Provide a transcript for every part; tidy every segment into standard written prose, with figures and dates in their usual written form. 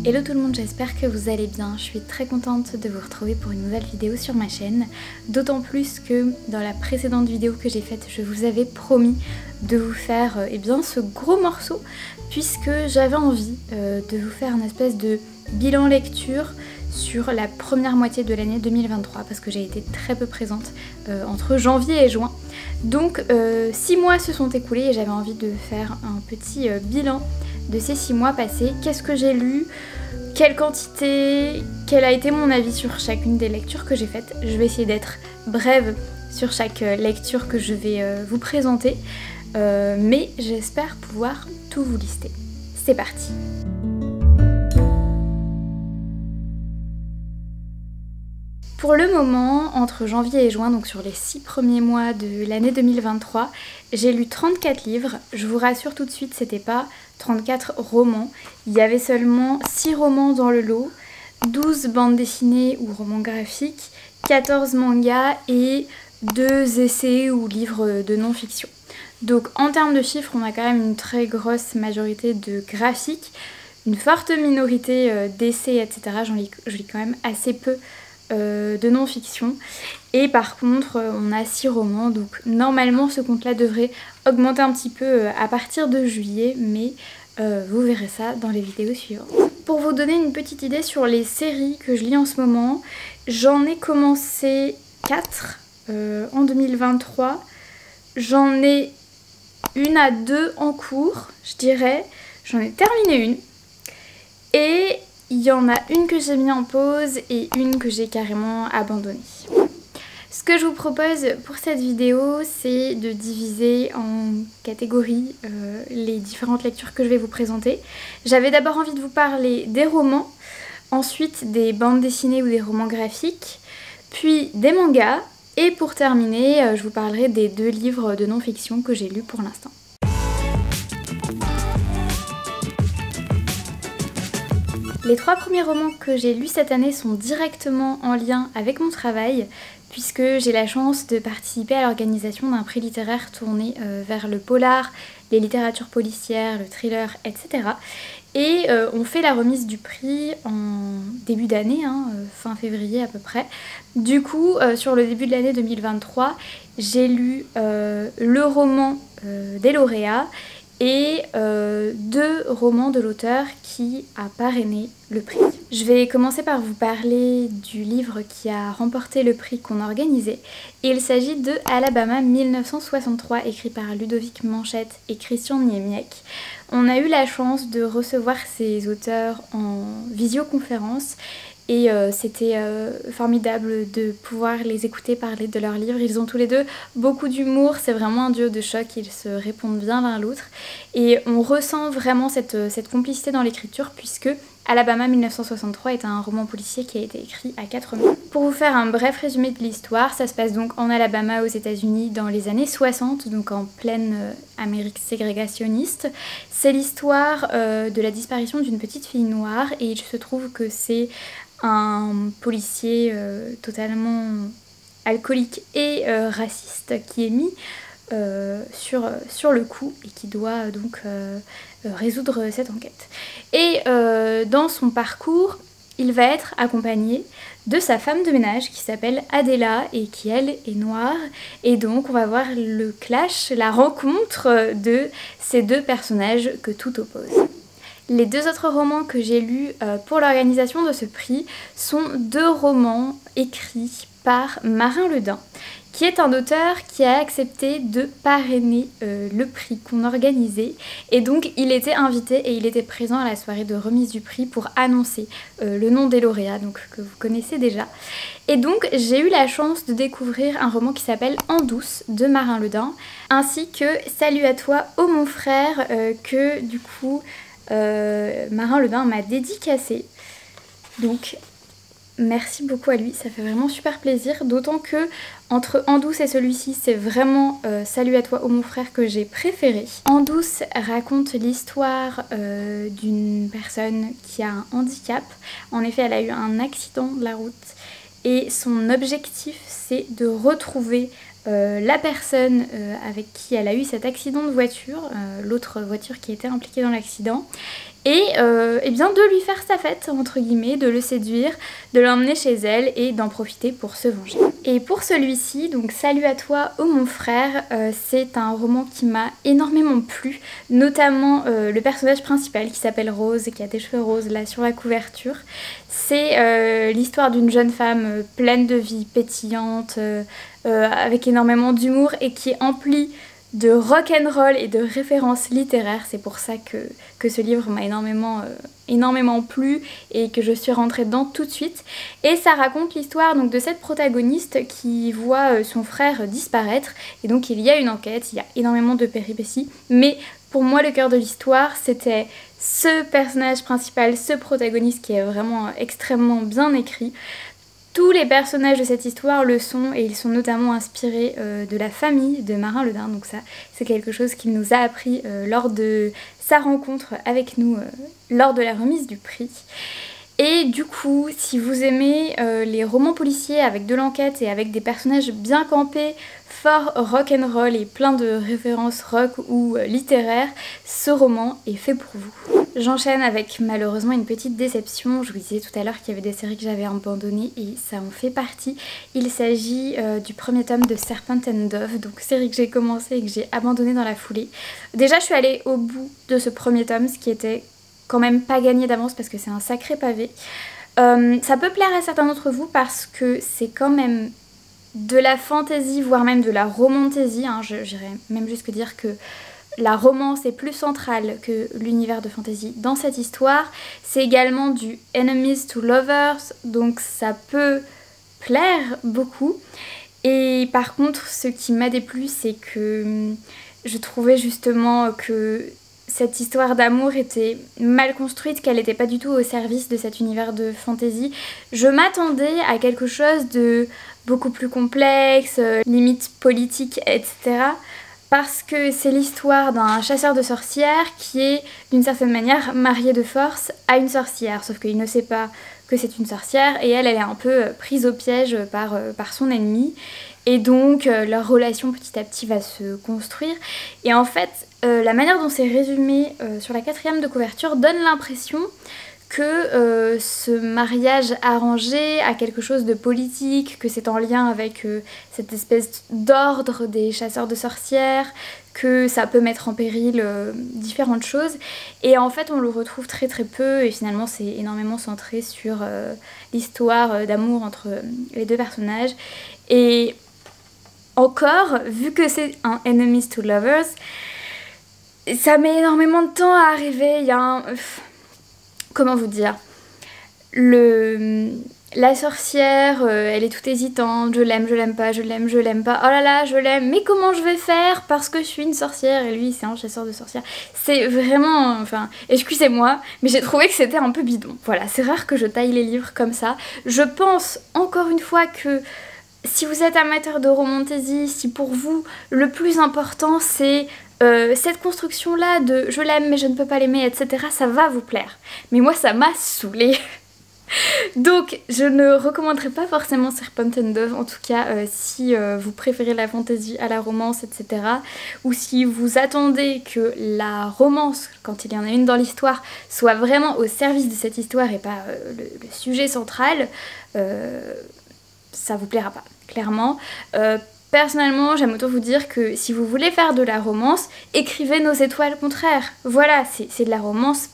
Hello tout le monde, j'espère que vous allez bien. Je suis très contente de vous retrouver pour une nouvelle vidéo sur ma chaîne. D'autant plus que dans la précédente vidéo que j'ai faite, je vous avais promis de vous faire ce gros morceau, puisque j'avais envie de vous faire une espèce de bilan lecture sur la première moitié de l'année 2023, parce que j'ai été très peu présente entre janvier et juin. Donc 6 mois se sont écoulés et j'avais envie de faire un petit bilan de ces 6 mois passés. Qu'est-ce que j'ai lu, quelle quantité, quel a été mon avis sur chacune des lectures que j'ai faites. Je vais essayer d'être brève sur chaque lecture que je vais vous présenter, mais j'espère pouvoir tout vous lister. C'est parti! Pour le moment, entre janvier et juin, donc sur les 6 premiers mois de l'année 2023, j'ai lu 34 livres. Je vous rassure tout de suite, c'était pas 34 romans. Il y avait seulement 6 romans dans le lot, 12 bandes dessinées ou romans graphiques, 14 mangas et 2 essais ou livres de non-fiction. Donc en termes de chiffres, on a quand même une très grosse majorité de graphiques, une forte minorité d'essais, etc. Je lis quand même assez peu de non-fiction, et par contre on a 6 romans, donc normalement ce compte là devrait augmenter un petit peu à partir de juillet, mais vous verrez ça dans les vidéos suivantes. Pour vous donner une petite idée sur les séries que je lis en ce moment, j'en ai commencé 4 en 2023, j'en ai 1 à 2 en cours, je dirais, j'en ai terminé une, et il y en a une que j'ai mis en pause et une que j'ai carrément abandonnée. Ce que je vous propose pour cette vidéo, c'est de diviser en catégories les différentes lectures que je vais vous présenter. J'avais d'abord envie de vous parler des romans, ensuite des bandes dessinées ou des romans graphiques, puis des mangas, et pour terminer, je vous parlerai des 2 livres de non-fiction que j'ai lus pour l'instant. Les 3 premiers romans que j'ai lus cette année sont directement en lien avec mon travail, puisque j'ai la chance de participer à l'organisation d'un prix littéraire tourné vers le polar, les littératures policières, le thriller, etc. Et on fait la remise du prix en début d'année, fin février à peu près. Du coup, sur le début de l'année 2023, j'ai lu le roman des lauréats et 2 romans de l'auteur qui a parrainé le prix. Je vais commencer par vous parler du livre qui a remporté le prix qu'on a organisé. Il s'agit de Alabama 1963, écrit par Ludovic Manchette et Christian Niemiec. On a eu la chance de recevoir ces auteurs en visioconférence et c'était formidable de pouvoir les écouter parler de leurs livres. Ils ont tous les 2 beaucoup d'humour, c'est vraiment un duo de choc, ils se répondent bien l'un l'autre. Et on ressent vraiment cette complicité dans l'écriture, puisque Alabama 1963 est un roman policier qui a été écrit à 4 mains. Pour vous faire un bref résumé de l'histoire, ça se passe donc en Alabama aux États-Unis dans les années 60, donc en pleine Amérique ségrégationniste. C'est l'histoire de la disparition d'une petite fille noire, et il se trouve que c'est un policier totalement alcoolique et raciste qui est mis sur le coup et qui doit donc résoudre cette enquête. Et dans son parcours, il va être accompagné de sa femme de ménage qui s'appelle Adela et qui elle est noire, et donc on va voir le clash, la rencontre de ces 2 personnages que tout oppose. Les 2 autres romans que j'ai lus pour l'organisation de ce prix sont 2 romans écrits par Marin Ledin, qui est un auteur qui a accepté de parrainer le prix qu'on organisait, et donc il était invité et il était présent à la soirée de remise du prix pour annoncer le nom des lauréats, donc que vous connaissez déjà. Et donc j'ai eu la chance de découvrir un roman qui s'appelle En douce de Marin Ledin, ainsi que Salut à toi, ô mon frère, que du coup Marin Ledin m'a dédicacé. Donc merci beaucoup à lui, ça fait vraiment super plaisir, d'autant que entre En douce et celui-ci, c'est vraiment Salut à toi, ô mon frère que j'ai préféré. En douce raconte l'histoire d'une personne qui a un handicap. En effet, elle a eu un accident de la route et son objectif, c'est de retrouver la personne avec qui elle a eu cet accident de voiture, l'autre voiture qui était impliquée dans l'accident, et bien de lui faire sa fête, entre guillemets, de le séduire, de l'emmener chez elle et d'en profiter pour se venger. Et pour celui-ci, donc Salut à toi, oh mon frère, c'est un roman qui m'a énormément plu, notamment le personnage principal qui s'appelle Rose et qui a des cheveux roses là sur la couverture. C'est l'histoire d'une jeune femme pleine de vie, pétillante, avec énormément d'humour et qui est emplie de rock'n'roll et de références littéraires. C'est pour ça que ce livre m'a énormément plu et que je suis rentrée dedans tout de suite. Et ça raconte l'histoire donc de cette protagoniste qui voit son frère disparaître. Et donc il y a une enquête, il y a énormément de péripéties. Mais pour moi, le cœur de l'histoire, c'était ce personnage principal, ce protagoniste qui est vraiment extrêmement bien écrit. Tous les personnages de cette histoire le sont et ils sont notamment inspirés de la famille de Marin Le Dain. Donc ça, c'est quelque chose qu'il nous a appris lors de sa rencontre avec nous, lors de la remise du prix. Et du coup, si vous aimez les romans policiers avec de l'enquête et avec des personnages bien campés, fort rock'n'roll et plein de références rock ou littéraires, ce roman est fait pour vous. J'enchaîne avec malheureusement une petite déception. Je vous disais tout à l'heure qu'il y avait des séries que j'avais abandonnées et ça en fait partie. Il s'agit du premier tome de Serpent and Dove, donc série que j'ai commencé et que j'ai abandonnée dans la foulée. Déjà, je suis allée au bout de ce premier tome, ce qui était quand même pas gagné d'avance parce que c'est un sacré pavé. Ça peut plaire à certains d'entre vous parce que c'est quand même de la fantasy, voire même de la romantasy, hein. J'irais même jusque dire que la romance est plus centrale que l'univers de fantasy dans cette histoire. C'est également du enemies to lovers, donc ça peut plaire beaucoup. Et par contre, ce qui m'a déplu, c'est que je trouvais justement que cette histoire d'amour était mal construite, qu'elle n'était pas du tout au service de cet univers de fantasy. Je m'attendais à quelque chose de beaucoup plus complexe, limite politique, etc. Parce que c'est l'histoire d'un chasseur de sorcières qui est d'une certaine manière marié de force à une sorcière. Sauf qu'il ne sait pas que c'est une sorcière et elle est un peu prise au piège par son ennemi. Et donc leur relation petit à petit va se construire. Et en fait, la manière dont c'est résumé sur la 4e de couverture donne l'impression que ce mariage arrangé a quelque chose de politique, que c'est en lien avec cette espèce d'ordre des chasseurs de sorcières, que ça peut mettre en péril différentes choses. Et en fait, on le retrouve très très peu et finalement c'est énormément centré sur l'histoire d'amour entre les deux personnages. Et encore, vu que c'est un enemies to lovers, ça met énormément de temps à arriver. Il y a un... Comment vous dire, la sorcière, elle est toute hésitante, je l'aime, je l'aime pas, je l'aime, je l'aime pas, oh là là, je l'aime, mais comment je vais faire parce que je suis une sorcière et lui c'est un chasseur de sorcières. C'est vraiment, enfin, excusez-moi, mais j'ai trouvé que c'était un peu bidon. Voilà, c'est rare que je taille les livres comme ça. Je pense encore une fois que si vous êtes amateur de romantasy, si pour vous le plus important c'est cette construction-là de je l'aime mais je ne peux pas l'aimer, etc., ça va vous plaire. Mais moi, ça m'a saoulée. Donc, je ne recommanderais pas forcément Serpent and Dove, en tout cas si vous préférez la fantasy à la romance, etc. Ou si vous attendez que la romance, quand il y en a une dans l'histoire, soit vraiment au service de cette histoire et pas le sujet central, ça vous plaira pas, clairement. Personnellement, j'aime autant vous dire que si vous voulez faire de la romance, écrivez Nos étoiles contraires. Voilà, c'est de la romance,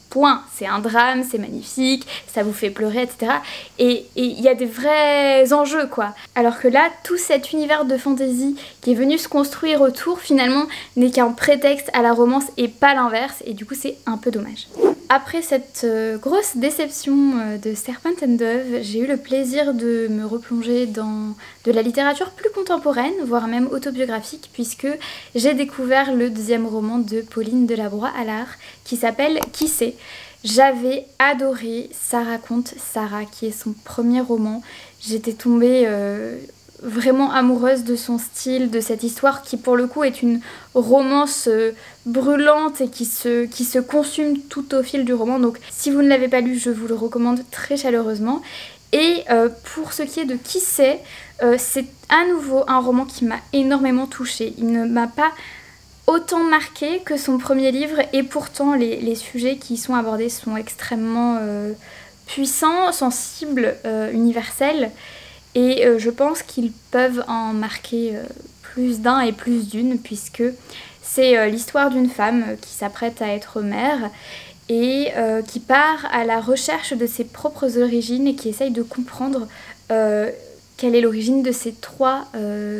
point. C'est un drame, c'est magnifique, ça vous fait pleurer, etc. Et il y a des vrais enjeux, quoi. Alors que là, tout cet univers de fantasy qui est venu se construire autour, finalement, n'est qu'un prétexte à la romance et pas l'inverse. Et du coup, c'est un peu dommage. Après cette grosse déception de Serpent and Dove, j'ai eu le plaisir de me replonger dans de la littérature plus contemporaine, voire même autobiographique, puisque j'ai découvert le 2e roman de Pauline Delabroix-Allard, qui s'appelle Qui sait. J'avais adoré Ça raconte Sarah, qui est son premier roman. J'étais tombée vraiment amoureuse de son style, de cette histoire qui pour le coup est une romance brûlante et qui se consume tout au fil du roman. Donc si vous ne l'avez pas lu, je vous le recommande très chaleureusement. Et pour ce qui est de Qui sait, c'est à nouveau un roman qui m'a énormément touchée. Il ne m'a pas autant marqué que son premier livre, et pourtant les sujets qui y sont abordés sont extrêmement puissants, sensibles, universels, et je pense qu'ils peuvent en marquer plus d'un et plus d'une, puisque c'est l'histoire d'une femme qui s'apprête à être mère et qui part à la recherche de ses propres origines et qui essaye de comprendre quelle est l'origine de ses 3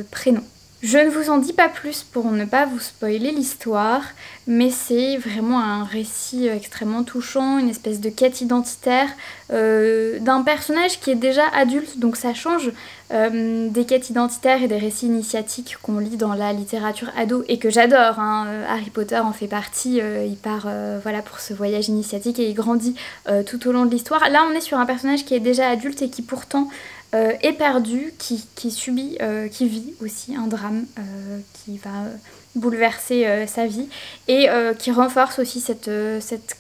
prénoms. Je ne vous en dis pas plus pour ne pas vous spoiler l'histoire, mais c'est vraiment un récit extrêmement touchant, une espèce de quête identitaire d'un personnage qui est déjà adulte, donc ça change des quêtes identitaires et des récits initiatiques qu'on lit dans la littérature ado et que j'adore, hein. Harry Potter en fait partie, il part voilà, pour ce voyage initiatique et il grandit tout au long de l'histoire. Là on est sur un personnage qui est déjà adulte et qui pourtant est perdu, qui subit, qui vit aussi un drame qui va bouleverser sa vie et qui renforce aussi cette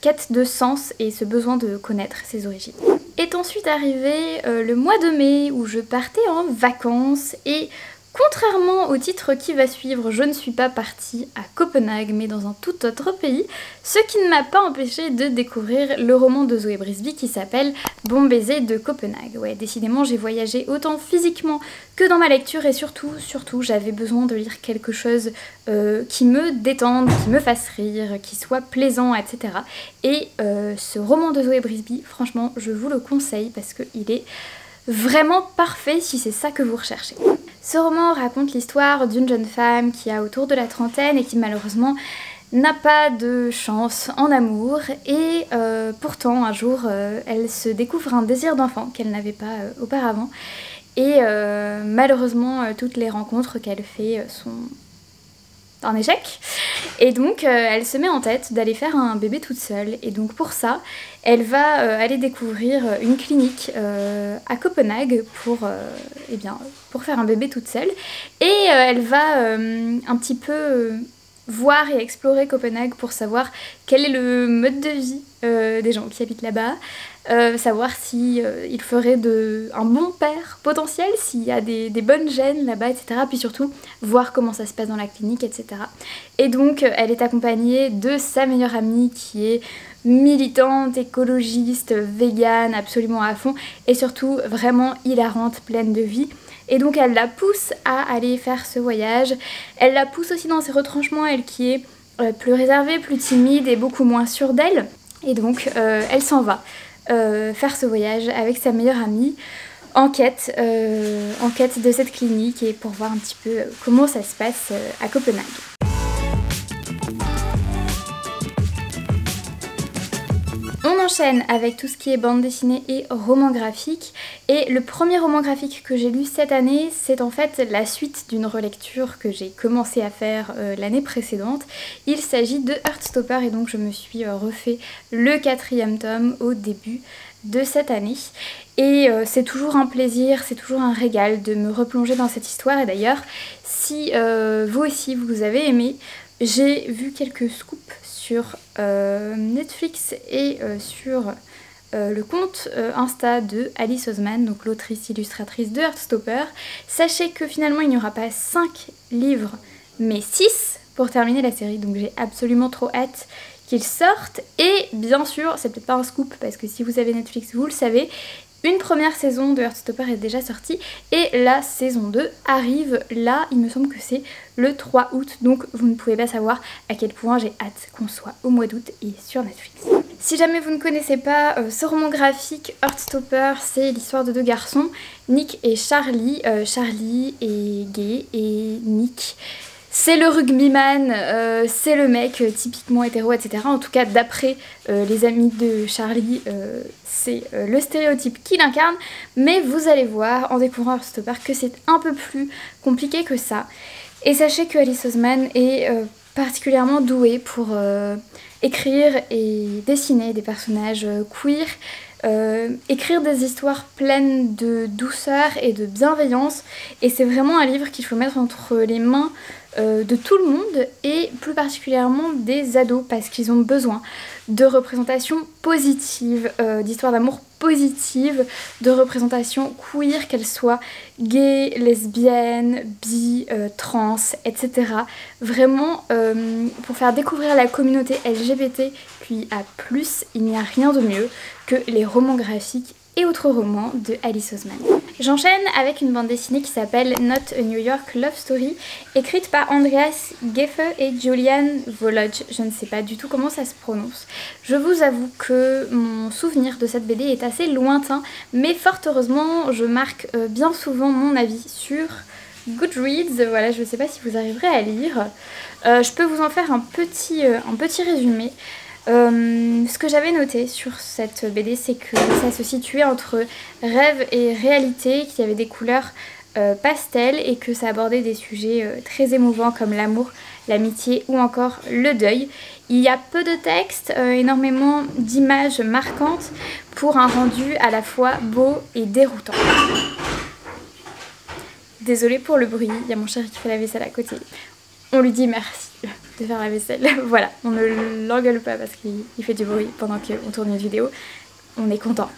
quête de sens et ce besoin de connaître ses origines. Est ensuite arrivé le mois de mai où je partais en vacances et contrairement au titre qui va suivre, je ne suis pas partie à Copenhague mais dans un tout autre pays, ce qui ne m'a pas empêché de découvrir le roman de Zoé Brisby qui s'appelle Bon baiser de Copenhague. Ouais, décidément j'ai voyagé autant physiquement que dans ma lecture et surtout j'avais besoin de lire quelque chose qui me détende, qui me fasse rire, qui soit plaisant, etc. Et ce roman de Zoé Brisby, franchement je vous le conseille parce qu'il est vraiment parfait si c'est ça que vous recherchez. Ce roman raconte l'histoire d'une jeune femme qui a autour de la trentaine et qui malheureusement n'a pas de chance en amour et pourtant un jour elle se découvre un désir d'enfant qu'elle n'avait pas auparavant et malheureusement toutes les rencontres qu'elle fait sont un échec et donc elle se met en tête d'aller faire un bébé toute seule et donc pour ça elle va aller découvrir une clinique à Copenhague pour faire un bébé toute seule et elle va un petit peu voir et explorer Copenhague pour savoir quel est le mode de vie des gens qui habitent là-bas, savoir si il ferait un bon père potentiel, s'il y a des bonnes gènes là-bas, etc. Puis surtout, voir comment ça se passe dans la clinique, etc. Et donc, elle est accompagnée de sa meilleure amie qui est militante, écologiste, végane, absolument à fond, et surtout vraiment hilarante, pleine de vie. Et donc elle la pousse à aller faire ce voyage, elle la pousse aussi dans ses retranchements, elle qui est plus réservée, plus timide et beaucoup moins sûre d'elle. Et donc elle s'en va faire ce voyage avec sa meilleure amie en quête de cette clinique et pour voir un petit peu comment ça se passe à Copenhague. On enchaîne avec tout ce qui est bande dessinée et roman graphique et le premier roman graphique que j'ai lu cette année c'est en fait la suite d'une relecture que j'ai commencé à faire l'année précédente. Il s'agit de Heartstopper et donc je me suis refait le 4e tome au début de cette année et c'est toujours un plaisir, c'est toujours un régal de me replonger dans cette histoire et d'ailleurs si vous aussi vous avez aimé, j'ai vu quelques scoops sur Netflix et sur le compte Insta de Alice Oseman, donc l'autrice illustratrice de Heartstopper. Sachez que finalement il n'y aura pas 5 livres mais 6 pour terminer la série, donc j'ai absolument trop hâte qu'ils sortent. Et bien sûr, c'est peut-être pas un scoop parce que si vous avez Netflix vous le savez, une première saison de Heartstopper est déjà sortie et la saison 2 arrive là, il me semble que c'est le 3 août, donc vous ne pouvez pas savoir à quel point j'ai hâte qu'on soit au mois d'août et sur Netflix. Si jamais vous ne connaissez pas ce roman graphique, Heartstopper, c'est l'histoire de 2 garçons, Nick et Charlie. Charlie est gay et Nick c'est le rugbyman, c'est le mec typiquement hétéro, etc. En tout cas, d'après les amis de Charlie, c'est le stéréotype qu'il incarne. Mais vous allez voir, en découvrant Heartstopper, que c'est un peu plus compliqué que ça. Et sachez que Alice Oseman est particulièrement douée pour écrire et dessiner des personnages queer, écrire des histoires pleines de douceur et de bienveillance. Et c'est vraiment un livre qu'il faut mettre entre les mains de tout le monde et plus particulièrement des ados parce qu'ils ont besoin de représentations positives, d'histoires d'amour positive de représentation queer, qu'elle soit gay, lesbienne, bi, trans, etc. Vraiment pour faire découvrir la communauté LGBTQIA+, il n'y a rien de mieux que les romans graphiques et autres romans de Alice Oseman. J'enchaîne avec une bande dessinée qui s'appelle Not a New York Love Story, écrite par Andreas Geffe et Julian Volodge. Je ne sais pas du tout comment ça se prononce. Je vous avoue que mon souvenir de cette BD est assez lointain, mais fort heureusement, je marque bien souvent mon avis sur Goodreads. Voilà, je ne sais pas si vous arriverez à lire. Je peux vous en faire un petit résumé. Ce que j'avais noté sur cette BD, c'est que ça se situait entre rêve et réalité, qu'il y avait des couleurs pastel et que ça abordait des sujets très émouvants comme l'amour, l'amitié ou encore le deuil. Il y a peu de texte, énormément d'images marquantes pour un rendu à la fois beau et déroutant. Désolée pour le bruit, il y a mon chéri qui fait la vaisselle à côté. On lui dit merci de faire la vaisselle. Voilà, on ne l'engueule pas parce qu'il fait du bruit pendant qu'on tourne une vidéo. On est content.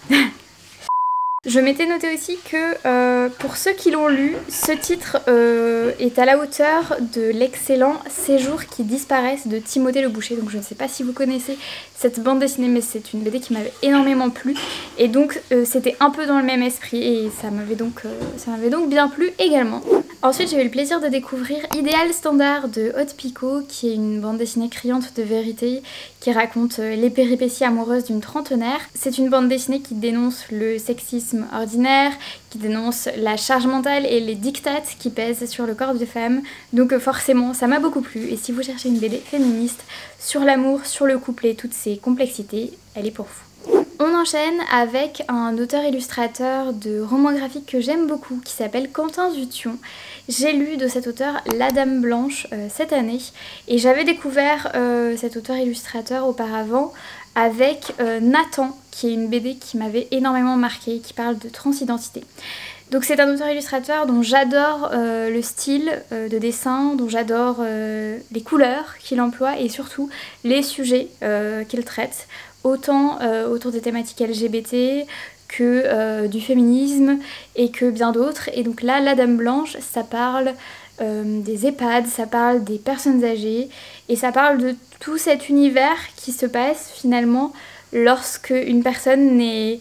Je m'étais noté aussi que pour ceux qui l'ont lu, ce titre est à la hauteur de l'excellent Séjours qui disparaissent de Timothée Le Boucher. Donc je ne sais pas si vous connaissez cette bande dessinée, mais c'est une BD qui m'avait énormément plu. Et donc c'était un peu dans le même esprit et ça m'avait donc bien plu également. Ensuite, j'ai eu le plaisir de découvrir Idéal Standard de Haute Picot, qui est une bande dessinée criante de vérité qui raconte les péripéties amoureuses d'une trentenaire. C'est une bande dessinée qui dénonce le sexisme ordinaire, qui dénonce la charge mentale et les dictates qui pèsent sur le corps des femmes. Donc forcément, ça m'a beaucoup plu. Et si vous cherchez une BD féministe sur l'amour, sur le couple et toutes ces complexités, elle est pour vous. On enchaîne avec un auteur-illustrateur de romans graphiques que j'aime beaucoup, qui s'appelle Quentin Dution. J'ai lu de cet auteur La Dame Blanche cette année et j'avais découvert cet auteur-illustrateur auparavant avec Nathan, qui est une BD qui m'avait énormément marquée, qui parle de transidentité. Donc c'est un auteur-illustrateur dont j'adore le style de dessin, dont j'adore les couleurs qu'il emploie et surtout les sujets qu'il traite, autant autour des thématiques LGBT que du féminisme et que bien d'autres. Et donc là, La Dame Blanche, ça parle des EHPAD, ça parle des personnes âgées et ça parle de tout cet univers qui se passe finalement lorsque une personne n'est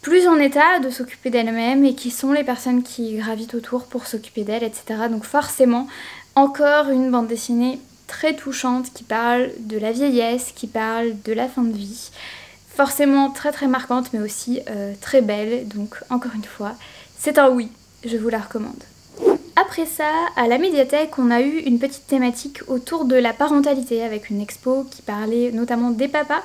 plus en état de s'occuper d'elle-même et qui sont les personnes qui gravitent autour pour s'occuper d'elle, etc. Donc forcément, encore une bande dessinée très touchante qui parle de la vieillesse, qui parle de la fin de vie. Forcément très très marquante mais aussi très belle, donc encore une fois, c'est un oui, je vous la recommande. Après ça, à la médiathèque, on a eu une petite thématique autour de la parentalité avec une expo qui parlait notamment des papas.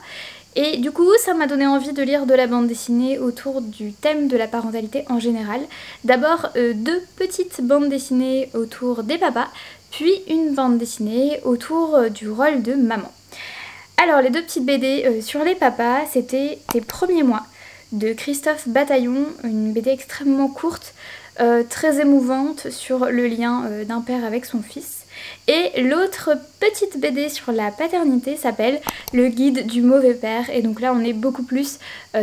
Et du coup, ça m'a donné envie de lire de la bande dessinée autour du thème de la parentalité en général. D'abord, deux petites bandes dessinées autour des papas, puis une bande dessinée autour du rôle de maman. Alors, les deux petites BD sur les papas, c'était Tes premiers mois de Christophe Bataillon, une BD extrêmement courte, très émouvante sur le lien d'un père avec son fils. Et l'autre petite BD sur la paternité s'appelle Le guide du mauvais père. Et donc là on est beaucoup plus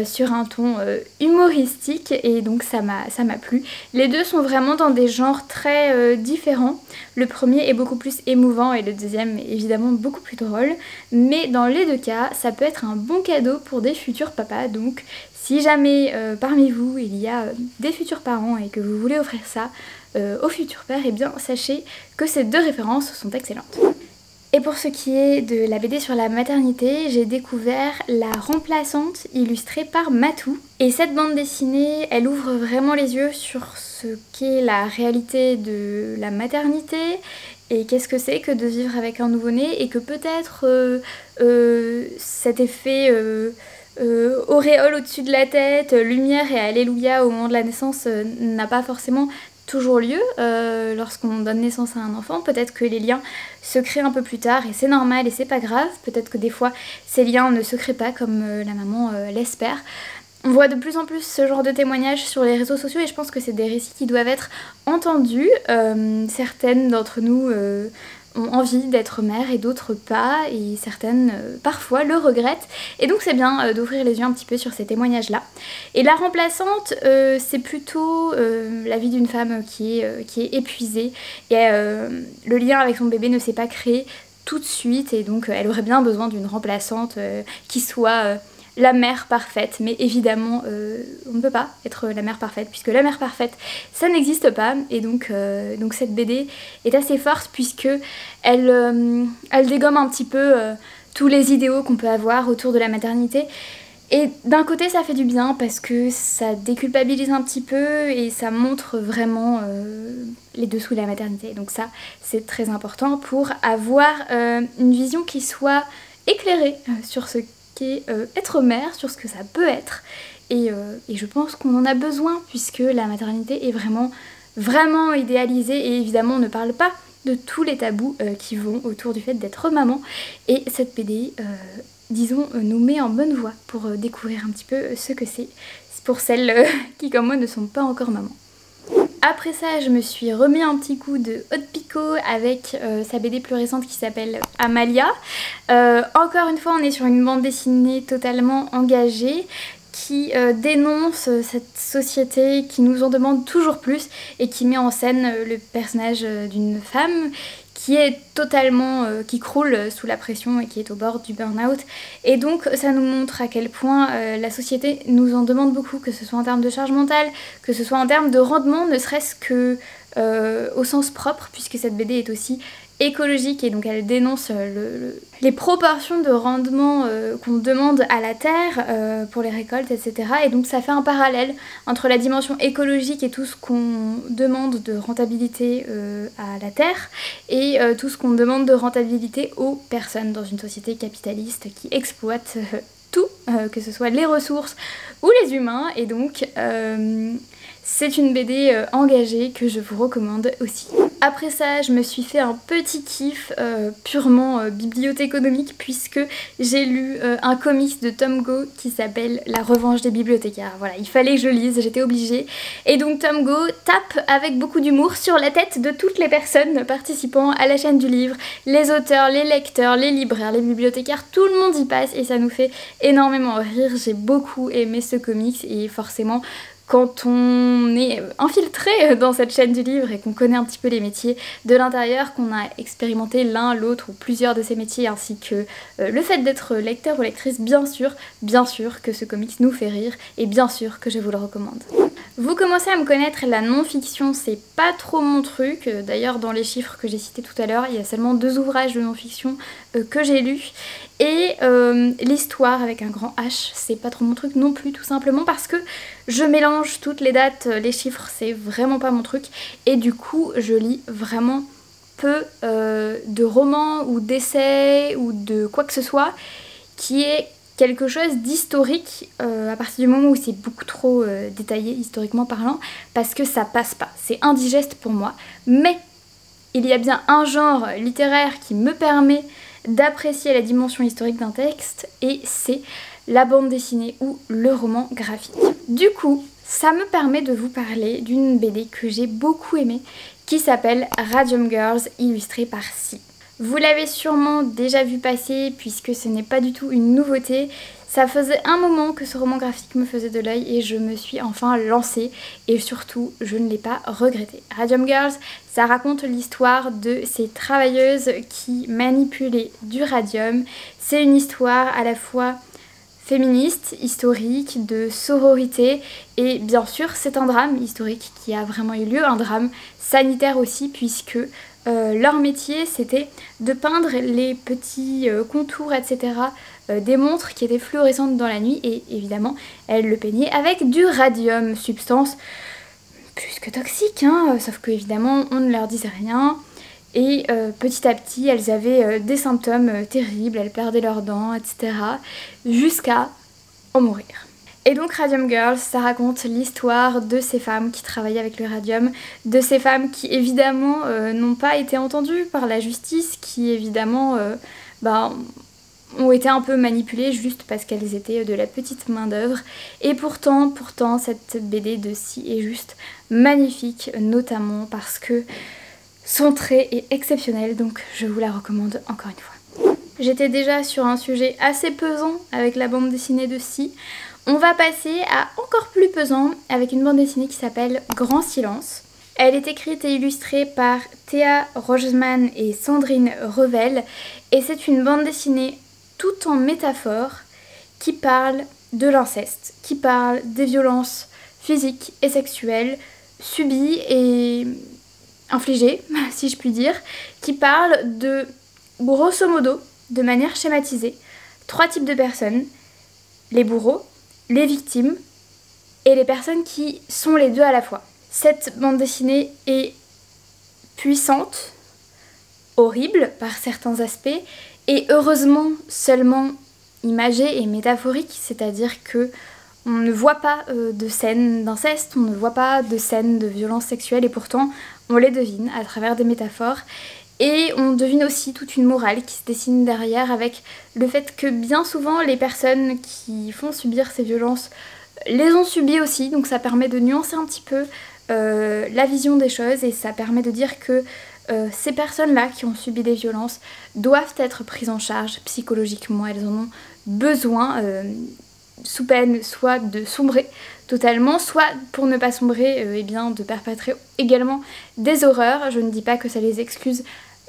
sur un ton humoristique et donc ça m'a plu. Les deux sont vraiment dans des genres très différents. Le premier est beaucoup plus émouvant et le deuxième est évidemment beaucoup plus drôle. Mais dans les deux cas, ça peut être un bon cadeau pour des futurs papas. Donc si jamais parmi vous il y a des futurs parents et que vous voulez offrir ça au futur père, et bien sachez que ces deux références sont excellentes. Et pour ce qui est de la BD sur la maternité, j'ai découvert La Remplaçante illustrée par Matou. Et cette bande dessinée, elle ouvre vraiment les yeux sur ce qu'est la réalité de la maternité et qu'est-ce que c'est que de vivre avec un nouveau-né et que peut-être cet effet auréole au-dessus de la tête, lumière et alléluia au moment de la naissance n'a pas forcément toujours lieu lorsqu'on donne naissance à un enfant. Peut-être que les liens se créent un peu plus tard et c'est normal et c'est pas grave. Peut-être que des fois ces liens ne se créent pas comme la maman l'espère. On voit de plus en plus ce genre de témoignages sur les réseaux sociaux et je pense que c'est des récits qui doivent être entendus. Certaines d'entre nous ont envie d'être mères et d'autres pas, et certaines parfois le regrettent. Et donc c'est bien d'ouvrir les yeux un petit peu sur ces témoignages-là. Et la remplaçante, c'est plutôt la vie d'une femme qui est épuisée, et le lien avec son bébé ne s'est pas créé tout de suite, et donc elle aurait bien besoin d'une remplaçante qui soit la mère parfaite. Mais évidemment on ne peut pas être la mère parfaite, puisque la mère parfaite ça n'existe pas. Et donc cette BD est assez forte, puisque elle dégomme un petit peu tous les idéaux qu'on peut avoir autour de la maternité. Et d'un côté ça fait du bien parce que ça déculpabilise un petit peu et ça montre vraiment les dessous de la maternité. Donc ça c'est très important pour avoir une vision qui soit éclairée sur ce qu'est être mère, sur ce que ça peut être. Et je pense qu'on en a besoin, puisque la maternité est vraiment idéalisée, et évidemment on ne parle pas de tous les tabous qui vont autour du fait d'être maman. Et cette BD disons, nous met en bonne voie pour découvrir un petit peu ce que c'est pour celles qui, comme moi, ne sont pas encore maman. Après ça, je me suis remis un petit coup de Haute Picot avec sa BD plus récente qui s'appelle Amalia. Encore une fois, on est sur une bande dessinée totalement engagée qui dénonce cette société qui nous en demande toujours plus et qui met en scène le personnage d'une femme qui est totalement, qui croule sous la pression et qui est au bord du burn-out. Et donc ça nous montre à quel point la société nous en demande beaucoup, que ce soit en termes de charge mentale, que ce soit en termes de rendement, ne serait-ce que au sens propre, puisque cette BD est aussi écologique, et donc elle dénonce les proportions de rendement qu'on demande à la terre pour les récoltes, etc. Et donc ça fait un parallèle entre la dimension écologique et tout ce qu'on demande de rentabilité à la terre, et tout ce qu'on demande de rentabilité aux personnes dans une société capitaliste qui exploite tout, que ce soit les ressources ou les humains. Et donc c'est une BD engagée que je vous recommande aussi. Après ça, je me suis fait un petit kiff purement bibliothéconomique, puisque j'ai lu un comics de Tom Go qui s'appelle La Revanche des bibliothécaires. Voilà, il fallait que je lise, j'étais obligée. Et donc Tom Go tape avec beaucoup d'humour sur la tête de toutes les personnes participant à la chaîne du livre, les auteurs, les lecteurs, les libraires, les bibliothécaires, tout le monde y passe et ça nous fait énormément rire. J'ai beaucoup aimé ce comics, et forcément, quand on est infiltré dans cette chaîne du livre et qu'on connaît un petit peu les métiers de l'intérieur, qu'on a expérimenté l'un, l'autre ou plusieurs de ces métiers, ainsi que le fait d'être lecteur ou lectrice, bien sûr que ce comics nous fait rire, et bien sûr que je vous le recommande. Vous commencez à me connaître, la non-fiction c'est pas trop mon truc. D'ailleurs dans les chiffres que j'ai cités tout à l'heure, il y a seulement 2 ouvrages de non-fiction que j'ai lus. Et l'histoire avec un grand H, c'est pas trop mon truc non plus, tout simplement parce que je mélange toutes les dates, les chiffres, c'est vraiment pas mon truc. Et du coup, je lis vraiment peu de romans ou d'essais ou de quoi que ce soit qui est quelque chose d'historique à partir du moment où c'est beaucoup trop détaillé historiquement parlant, parce que ça passe pas, c'est indigeste pour moi. Mais il y a bien un genre littéraire qui me permet d'apprécier la dimension historique d'un texte, et c'est la bande dessinée ou le roman graphique. Du coup, ça me permet de vous parler d'une BD que j'ai beaucoup aimée qui s'appelle Radium Girls, illustrée par Si. Vous l'avez sûrement déjà vu passer, puisque ce n'est pas du tout une nouveauté. Ça faisait un moment que ce roman graphique me faisait de l'œil et je me suis enfin lancée, et surtout je ne l'ai pas regretté. Radium Girls, ça raconte l'histoire de ces travailleuses qui manipulaient du radium. C'est une histoire à la fois féministe, historique, de sororité, et bien sûr c'est un drame historique qui a vraiment eu lieu, un drame sanitaire aussi, puisque leur métier c'était de peindre les petits contours, etc. Des montres qui étaient fluorescentes dans la nuit, et évidemment elles le peignaient avec du radium, substance plus que toxique, hein, sauf que évidemment on ne leur disait rien. Et petit à petit, elles avaient des symptômes terribles, elles perdaient leurs dents, etc. jusqu'à en mourir. Et donc Radium Girls, ça raconte l'histoire de ces femmes qui travaillaient avec le radium, de ces femmes qui évidemment n'ont pas été entendues par la justice, qui évidemment ont été un peu manipulées juste parce qu'elles étaient de la petite main d'œuvre. Et pourtant, cette BD de Si est juste magnifique, notamment parce que Son trait est exceptionnel, donc je vous la recommande encore une fois. J'étais déjà sur un sujet assez pesant avec la bande dessinée de Si. On va passer à encore plus pesant avec une bande dessinée qui s'appelle Grand Silence. Elle est écrite et illustrée par Théa Rogeman et Sandrine Revel et c'est une bande dessinée tout en métaphores qui parle de l'inceste, qui parle des violences physiques et sexuelles subies et infligées, si je puis dire, qui parle de, grosso modo, de manière schématisée, 3 types de personnes, les bourreaux, les victimes et les personnes qui sont les deux à la fois. Cette bande dessinée est puissante, horrible par certains aspects, et heureusement seulement imagée et métaphorique, c'est-à-dire que on ne voit pas de scènes d'inceste, on ne voit pas de scènes de violence sexuelle, et pourtant on les devine à travers des métaphores. Et on devine aussi toute une morale qui se dessine derrière avec le fait que bien souvent les personnes qui font subir ces violences les ont subies aussi, donc ça permet de nuancer un petit peu la vision des choses et ça permet de dire que ces personnes-là qui ont subi des violences doivent être prises en charge psychologiquement, elles en ont besoin sous peine soit de sombrer totalement, soit pour ne pas sombrer, eh bien de perpétrer également des horreurs. Je ne dis pas que ça les excuse,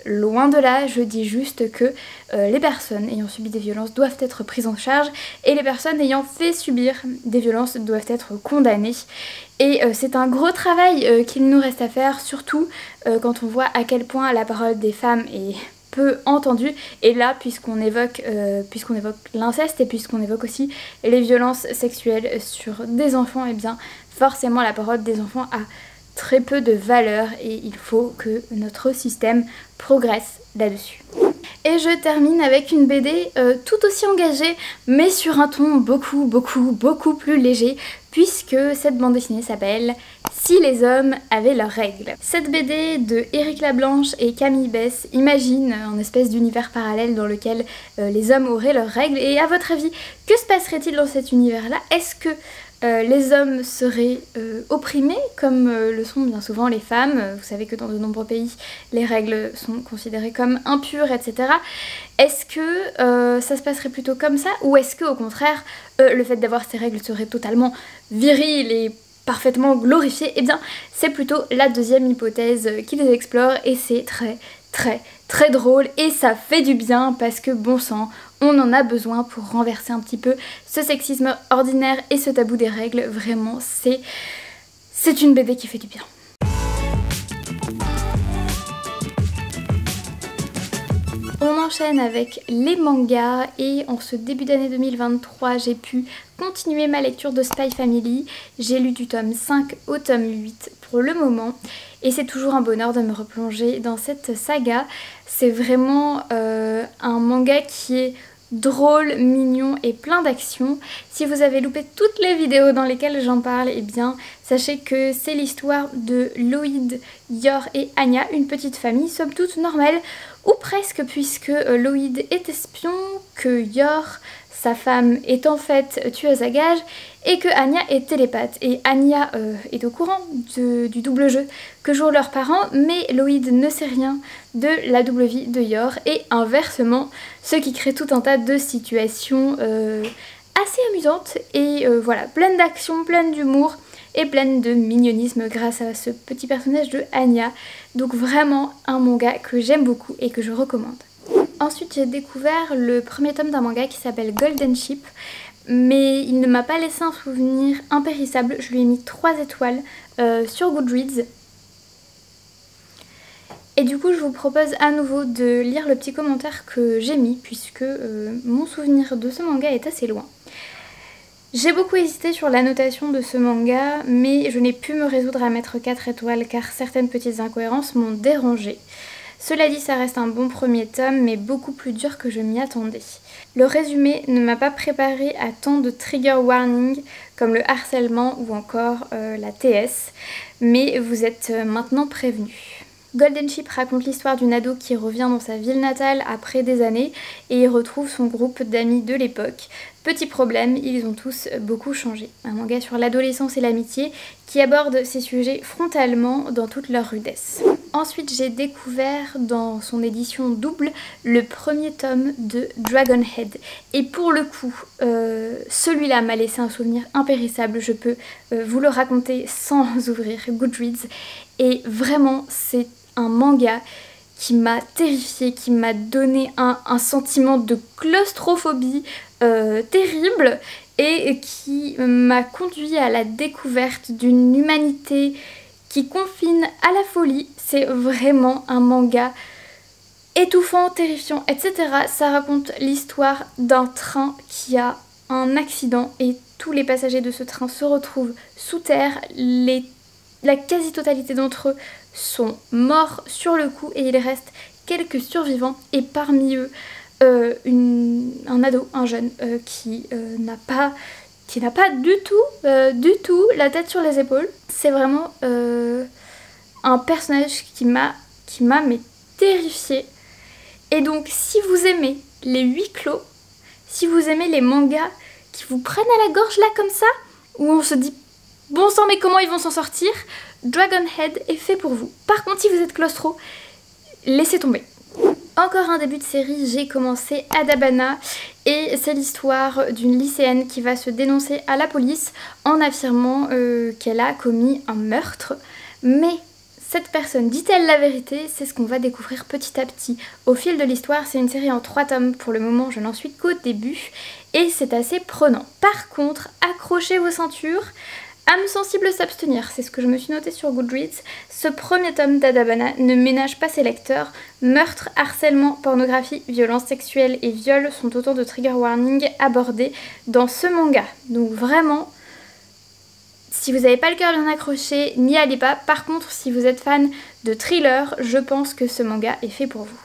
loin de là, je dis juste que les personnes ayant subi des violences doivent être prises en charge et les personnes ayant fait subir des violences doivent être condamnées. Et c'est un gros travail qu'il nous reste à faire, surtout quand on voit à quel point la parole des femmes est peu entendue. Et là, puisqu'on évoque l'inceste et puisqu'on évoque aussi les violences sexuelles sur des enfants, et bien forcément la parole des enfants a très peu de valeur et il faut que notre système progresse là-dessus. Et je termine avec une BD tout aussi engagée mais sur un ton beaucoup plus léger puisque cette bande dessinée s'appelle Si les hommes avaient leurs règles. Cette BD de Éric Lablanche et Camille Bess imagine un espèce d'univers parallèle dans lequel les hommes auraient leurs règles et à votre avis, que se passerait-il dans cet univers-là? Est-ce que les hommes seraient opprimés comme le sont bien souvent les femmes? Vous savez que dans de nombreux pays les règles sont considérées comme impures, etc. Est-ce que ça se passerait plutôt comme ça ou est-ce que au contraire le fait d'avoir ces règles serait totalement viril et parfaitement glorifié? Eh bien c'est plutôt la deuxième hypothèse qu'ils explorent et c'est très drôle et ça fait du bien parce que bon sang, on en a besoin pour renverser un petit peu ce sexisme ordinaire et ce tabou des règles. Vraiment, c'est une BD qui fait du bien. On enchaîne avec les mangas et en ce début d'année 2023 j'ai pu continuer ma lecture de Spy Family. J'ai lu du tome 5 au tome 8 pour le moment et c'est toujours un bonheur de me replonger dans cette saga. C'est vraiment un manga qui est drôle, mignon et plein d'action. Si vous avez loupé toutes les vidéos dans lesquelles j'en parle, eh bien sachez que c'est l'histoire de Loïd, Yor et Anya, une petite famille somme toute normale, ou presque, puisque Loïd est espion, que Yor, sa femme, est en fait tueuse à gages et que Anya est télépathe. Et Anya est au courant du double jeu que jouent leurs parents, mais Loïd ne sait rien de la double vie de Yor et inversement, ce qui crée tout un tas de situations assez amusantes et voilà, pleines d'action, pleines d'humour et pleine de mignonisme grâce à ce petit personnage de Anya. Donc vraiment un manga que j'aime beaucoup et que je recommande. Ensuite j'ai découvert le premier tome d'un manga qui s'appelle Golden Ship, mais il ne m'a pas laissé un souvenir impérissable. Je lui ai mis 3 étoiles sur Goodreads. Et du coup je vous propose à nouveau de lire le petit commentaire que j'ai mis puisque mon souvenir de ce manga est assez loin. J'ai beaucoup hésité sur la notation de ce manga, mais je n'ai pu me résoudre à mettre 4 étoiles car certaines petites incohérences m'ont dérangée. Cela dit, ça reste un bon premier tome, mais beaucoup plus dur que je m'y attendais. Le résumé ne m'a pas préparé à tant de trigger warning comme le harcèlement ou encore la TS, mais vous êtes maintenant prévenus. Golden Ship raconte l'histoire d'une ado qui revient dans sa ville natale après des années et y retrouve son groupe d'amis de l'époque. Petit problème, ils ont tous beaucoup changé. Un manga sur l'adolescence et l'amitié qui aborde ces sujets frontalement dans toute leur rudesse. Ensuite j'ai découvert dans son édition double le premier tome de Dragonhead. Et pour le coup, celui-là m'a laissé un souvenir impérissable, je peux vous le raconter sans ouvrir Goodreads. Et vraiment c'est un manga qui m'a terrifiée, qui m'a donné un sentiment de claustrophobie terrible et qui m'a conduit à la découverte d'une humanité qui confine à la folie. C'est vraiment un manga étouffant, terrifiant, etc. Ça raconte l'histoire d'un train qui a un accident et tous les passagers de ce train se retrouvent sous terre. La quasi-totalité d'entre eux sont morts sur le coup et il reste quelques survivants et parmi eux un ado, un jeune qui n'a pas du tout la tête sur les épaules. C'est vraiment un personnage qui m'a mais terrifiée. Et donc si vous aimez les huis clos, si vous aimez les mangas qui vous prennent à la gorge là comme ça, où on se dit bon sang mais comment ils vont s'en sortir, Dragonhead est fait pour vous. Par contre si vous êtes claustro, laissez tomber. Encore un début de série, j'ai commencé Adabana et c'est l'histoire d'une lycéenne qui va se dénoncer à la police en affirmant qu'elle a commis un meurtre. Mais cette personne dit-elle la vérité? C'est ce qu'on va découvrir petit à petit au fil de l'histoire. C'est une série en 3 tomes, pour le moment je n'en suis qu'au début et c'est assez prenant. Par contre, accrochez vos ceintures. Âme sensible s'abstenir, c'est ce que je me suis noté sur Goodreads. Ce premier tome d'Adabana ne ménage pas ses lecteurs. Meurtre, harcèlement, pornographie, violence sexuelle et viol sont autant de trigger warnings abordés dans ce manga. Donc vraiment, si vous n'avez pas le cœur bien accroché, n'y allez pas. Par contre, si vous êtes fan de thriller, je pense que ce manga est fait pour vous.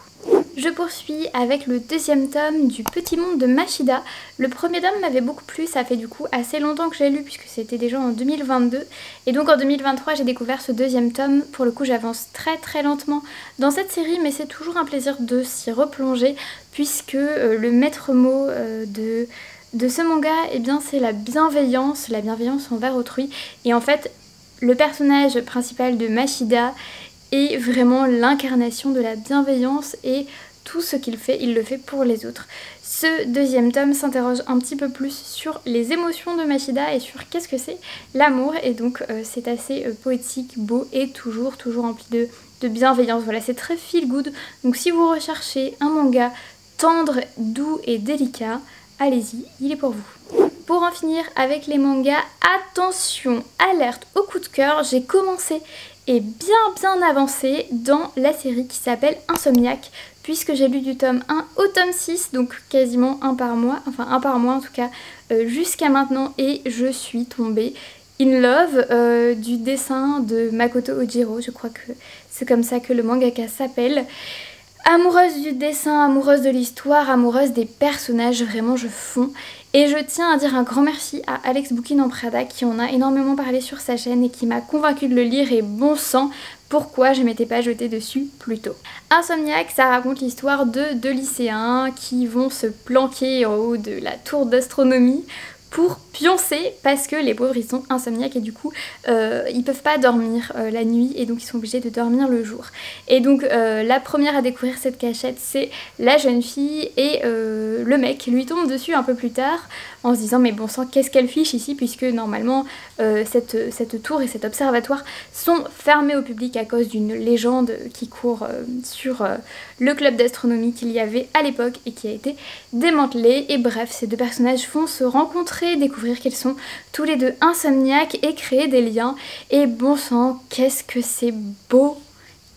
Je poursuis avec le deuxième tome du Petit Monde de Mashida. Le premier tome m'avait beaucoup plu, ça fait du coup assez longtemps que j'ai lu puisque c'était déjà en 2022. Et donc en 2023 j'ai découvert ce deuxième tome. Pour le coup j'avance très lentement dans cette série mais c'est toujours un plaisir de s'y replonger puisque le maître mot de ce manga, eh bien c'est la bienveillance envers autrui. Et en fait le personnage principal de Mashida est vraiment l'incarnation de la bienveillance et tout ce qu'il fait, il le fait pour les autres. Ce deuxième tome s'interroge un petit peu plus sur les émotions de Mashida et sur qu'est-ce que c'est l'amour et donc c'est assez poétique, beau et toujours rempli de bienveillance. Voilà, c'est très feel good. Donc si vous recherchez un manga tendre, doux et délicat, allez-y, il est pour vous. Pour en finir avec les mangas, attention, alerte au coup de cœur, j'ai commencé et bien avancé dans la série qui s'appelle Insomniac puisque j'ai lu du tome 1 au tome 6, donc quasiment un par mois en tout cas jusqu'à maintenant et je suis tombée in love du dessin de Makoto Ojiro, je crois que c'est comme ça que le mangaka s'appelle. Amoureuse du dessin, amoureuse de l'histoire, amoureuse des personnages, vraiment je fonds. Et je tiens à dire un grand merci à Alex Bouquin en Prada qui en a énormément parlé sur sa chaîne et qui m'a convaincue de le lire et bon sang, pourquoi je m'étais pas jetée dessus plus tôt. Insomniac, ça raconte l'histoire de deux lycéens qui vont se planquer en haut de la tour d'astronomie pour pioncer parce que les pauvres ils sont insomniaques et du coup ils peuvent pas dormir la nuit et donc ils sont obligés de dormir le jour. Et donc la première à découvrir cette cachette c'est la jeune fille et le mec lui tombe dessus un peu plus tard en se disant mais bon sang qu'est-ce qu'elle fiche ici puisque normalement cette tour et cet observatoire sont fermés au public à cause d'une légende qui court sur le club d'astronomie qu'il y avait à l'époque et qui a été démantelé. Et bref, ces deux personnages vont se rencontrer, découvrir qu'ils sont tous les deux insomniaques et créer des liens. Et bon sang, qu'est-ce que c'est beau,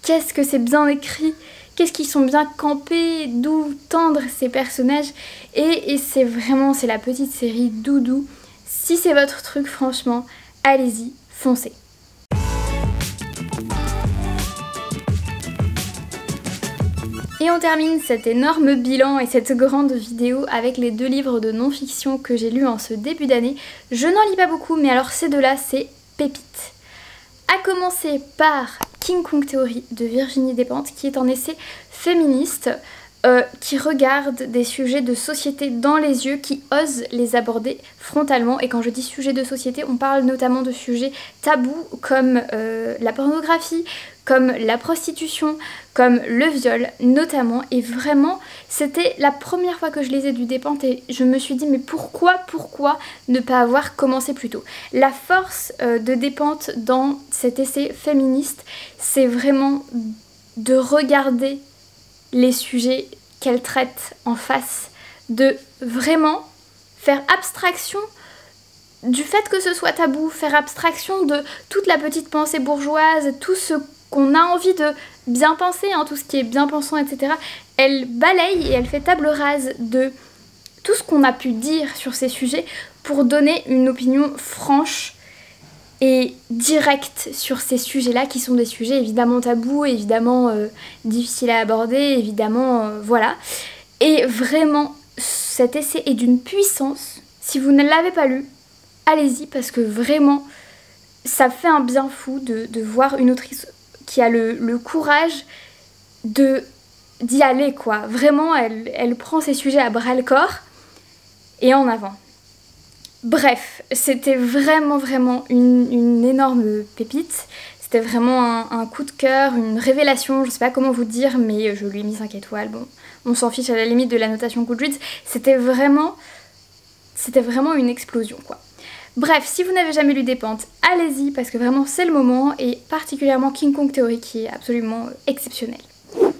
qu'est-ce que c'est bien écrit, qu'est-ce qu'ils sont bien campés, doux, tendres ces personnages. Et c'est vraiment, c'est la petite série doudou. Si c'est votre truc, franchement, allez-y, foncez. Et on termine cet énorme bilan et cette grande vidéo avec les 2 livres de non-fiction que j'ai lus en ce début d'année. Je n'en lis pas beaucoup, mais alors ces deux-là, c'est pépites. À commencer par King Kong Theory de Virginie Despentes, qui est un essai féministe qui regarde des sujets de société dans les yeux, qui ose les aborder frontalement. Et quand je dis sujets de société, on parle notamment de sujets tabous comme la pornographie, comme la prostitution, comme le viol notamment. Et vraiment, c'était la première fois que je lisais du Despentes et je me suis dit mais pourquoi ne pas avoir commencé plus tôt. La force de Despentes dans cet essai féministe, c'est vraiment de regarder les sujets qu'elle traite en face, de vraiment faire abstraction du fait que ce soit tabou, faire abstraction de toute la petite pensée bourgeoise, tout ce qu'on a envie de bien penser, hein, tout ce qui est bien pensant, etc. Elle balaye et elle fait table rase de tout ce qu'on a pu dire sur ces sujets pour donner une opinion franche et directe sur ces sujets-là, qui sont des sujets évidemment tabous, évidemment difficiles à aborder, évidemment voilà. Et vraiment, cet essai est d'une puissance. Si vous ne l'avez pas lu, allez-y, parce que vraiment, ça fait un bien fou de voir une autrice qui a le courage d'y aller, quoi. Vraiment, elle prend ces sujets à bras-le-corps et en avant. Bref, c'était vraiment une énorme pépite. C'était vraiment un coup de cœur, une révélation, je sais pas comment vous dire, mais je lui ai mis 5 étoiles. Bon, on s'en fiche à la limite de la notation Goodreads. C'était vraiment une explosion, quoi. Bref, si vous n'avez jamais lu Despentes, allez-y parce que vraiment c'est le moment, et particulièrement King Kong Theory qui est absolument exceptionnel.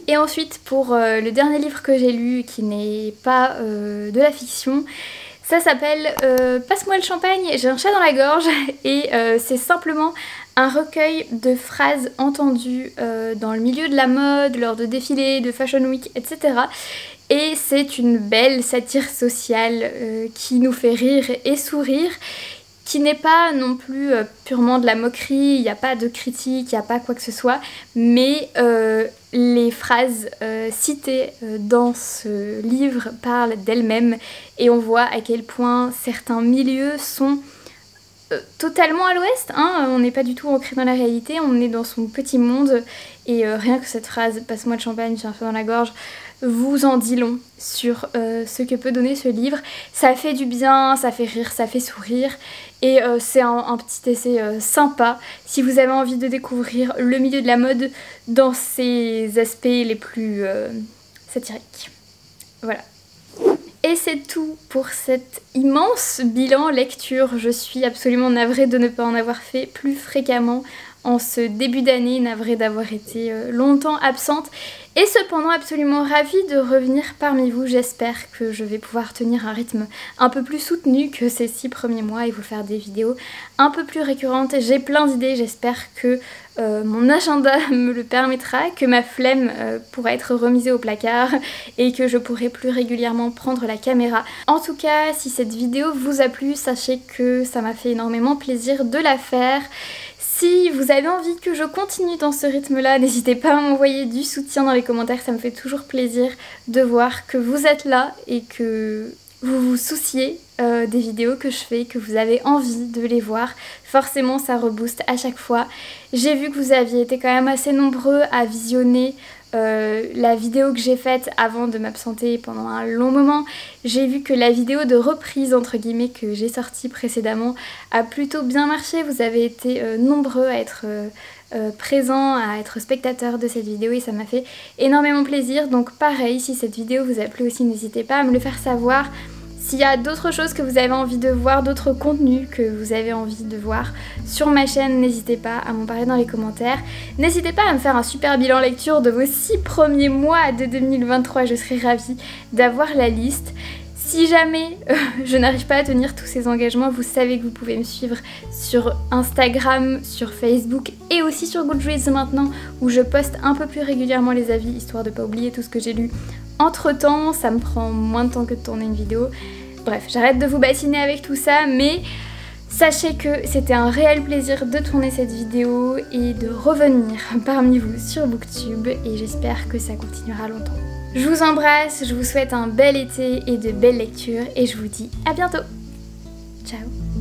Et ensuite, pour le dernier livre que j'ai lu qui n'est pas de la fiction, ça s'appelle Passe-moi le champagne, j'ai un chat dans la gorge, et c'est simplement un recueil de phrases entendues dans le milieu de la mode, lors de défilés, de Fashion Week, etc. Et c'est une belle satire sociale qui nous fait rire et sourire, qui n'est pas non plus purement de la moquerie, il n'y a pas de critique, il n'y a pas quoi que ce soit, mais les phrases citées dans ce livre parlent d'elles-mêmes, et on voit à quel point certains milieux sont totalement à l'ouest, hein. On n'est pas du tout ancré dans la réalité, on est dans son petit monde, et rien que cette phrase « passe-moi le champagne, j'ai un feu dans la gorge », vous en dit long sur ce que peut donner ce livre. Ça fait du bien, ça fait rire, ça fait sourire, et c'est un petit essai sympa si vous avez envie de découvrir le milieu de la mode dans ses aspects les plus satiriques. Voilà. Et c'est tout pour cet immense bilan lecture. Je suis absolument navrée de ne pas en avoir fait plus fréquemment en ce début d'année, navrée d'avoir été longtemps absente, et cependant absolument ravie de revenir parmi vous. J'espère que je vais pouvoir tenir un rythme un peu plus soutenu que ces 6 premiers mois et vous faire des vidéos un peu plus récurrentes. J'ai plein d'idées, j'espère que mon agenda me le permettra, que ma flemme pourra être remisée au placard et que je pourrai plus régulièrement prendre la caméra. En tout cas, si cette vidéo vous a plu, sachez que ça m'a fait énormément plaisir de la faire. Si vous avez envie que je continue dans ce rythme-là, n'hésitez pas à m'envoyer du soutien dans les commentaires, ça me fait toujours plaisir de voir que vous êtes là et que vous vous souciez des vidéos que je fais, que vous avez envie de les voir. Forcément, ça rebooste à chaque fois. J'ai vu que vous aviez été quand même assez nombreux à visionner la vidéo que j'ai faite avant de m'absenter pendant un long moment. J'ai vu que la vidéo de reprise entre guillemets que j'ai sortie précédemment a plutôt bien marché. Vous avez été nombreux à être présents, à être spectateurs de cette vidéo, et ça m'a fait énormément plaisir. Donc pareil, si cette vidéo vous a plu aussi, n'hésitez pas à me le faire savoir. S'il y a d'autres choses que vous avez envie de voir, d'autres contenus que vous avez envie de voir sur ma chaîne, n'hésitez pas à m'en parler dans les commentaires. N'hésitez pas à me faire un super bilan lecture de vos 6 premiers mois de 2023, je serais ravie d'avoir la liste. Si jamais je n'arrive pas à tenir tous ces engagements, vous savez que vous pouvez me suivre sur Instagram, sur Facebook et aussi sur Goodreads maintenant, où je poste un peu plus régulièrement les avis, histoire de ne pas oublier tout ce que j'ai lu entre temps. Ça me prend moins de temps que de tourner une vidéo. Bref, j'arrête de vous bassiner avec tout ça, mais sachez que c'était un réel plaisir de tourner cette vidéo et de revenir parmi vous sur Booktube, et j'espère que ça continuera longtemps. Je vous embrasse, je vous souhaite un bel été et de belles lectures, et je vous dis à bientôt. Ciao.